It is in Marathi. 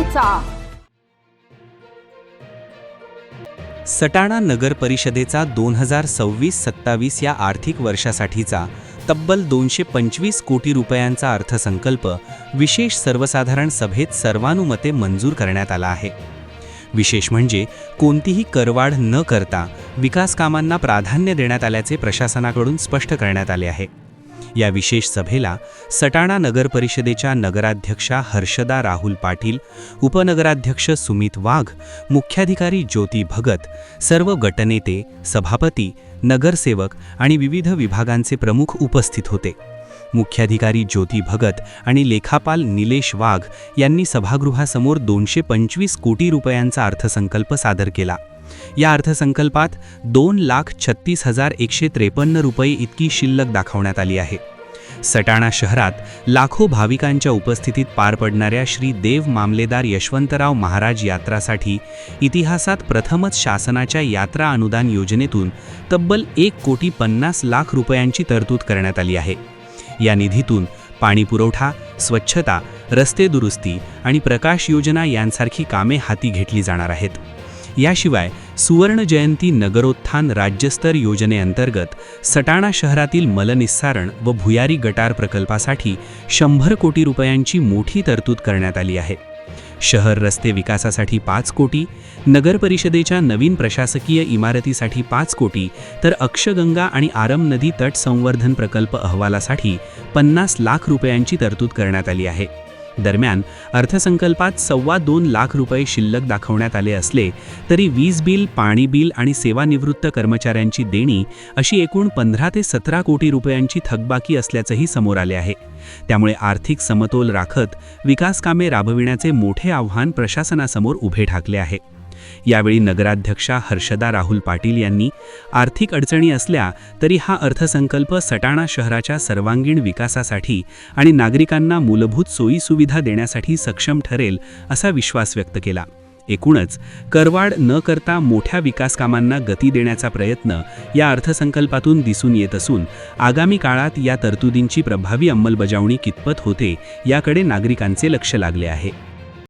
जनतेचा. सटाणा नगर परिषदेचा 2026-27 या आर्थिक वर्षासाठीचा तब्बल 225 कोटी रुपयांचा अर्थसंकल्प विशेष सर्वसाधारण सभेत सर्वानुमते मंजूर करण्यात आला आहे. विशेष म्हणजे कोणतीही करवाढ न करता विकास कामांना प्राधान्य देण्यात आल्याचे प्रशासनाकडून स्पष्ट करण्यात आले आहे. या विशेष सभेला सटाणा नगर परिषदेच्या नगराध्यक्षा हर्षदा राहुल पाटील, उपनगराध्यक्ष सुमित वाघ, मुख्याधिकारी ज्योती भगत, सर्व गटनेते, सभापती, नगरसेवक आणि विविध विभागांचे प्रमुख उपस्थित होते. मुख्याधिकारी ज्योती भगत आणि लेखापाल निलेश वाघ यांनी सभागृहासमोर 225 कोटी रुपयांचा अर्थसंकल्प सादर केला. या अर्थसंकल्पात 2,36,153 रुपये इतकी शिल्लक दाखवण्यात आली आहे. सटाणा शहरात लाखो भाविकांच्या उपस्थितीत पार पडणाऱ्या श्री देव मामलेदार यशवंतराव महाराज यात्रासाठी इतिहासात प्रथमच शासनाच्या यात्रा अनुदान योजनेतून तब्बल 1,50,00,000 रुपयांची तरतूद करण्यात आली आहे. या निधीतून पाणीपुरवठा, स्वच्छता, रस्ते दुरुस्ती आणि प्रकाश योजना यांसारखी कामे हाती घेतली जाणार आहेत. याशिवाय सुवर्ण जयंती नगरोत्थान राज्यस्तर योजनेअंतर्गत सटाणा शहरातील मलनिस्सारण व भुयारी गटार प्रकल्पासाठी 100 कोटी रुपयांची मोठी तरतूद करण्यात आली आहे. शहर रस्ते विकासासाठी 5 कोटी, नगर परिषदेच्या नवीन प्रशासकीय इमारतीसाठी 5 कोटी, तर अक्षगंगा आणि आरम नदी तट संवर्धन प्रकल्प अहवालासाठी 50 लाख रुपयांची तरतूद करण्यात आली आहे. दरम्यान अर्थसंकल्पात 2.25 लाख रुपये शिल्लक दाखवण्यात आले असले तरी वीज बिल, पाणी बिल आणि सेवानिवृत्त कर्मचाऱ्यांची देणी अशी एकूण 15 ते 17 कोटी रुपयांची थकबाकी असल्याचंही समोर आले आहे. त्यामुळे आर्थिक समतोल राखत विकास कामे राबविण्याचे मोठे आव्हान प्रशासनासमोर उभे ठाकले आहे. यावेळी नगराध्यक्षा हर्षदा राहुल पाटील यांनी आर्थिक अडचणी असल्या तरी हा अर्थसंकल्प सटाणा शहराच्या सर्वांगीण विकासासाठी आणि नागरिकांना मूलभूत सोयीसुविधा देण्यासाठी सक्षम ठरेल असा विश्वास व्यक्त केला. एकूणच करवाढ न करता मोठ्या विकास कामांना गती देण्याचा प्रयत्न या अर्थसंकल्पातून दिसून येत असून आगामी काळात या तरतुदींची प्रभावी अंमलबजावणी कितपत होते याकडे नागरिकांचे लक्ष लागले आहे.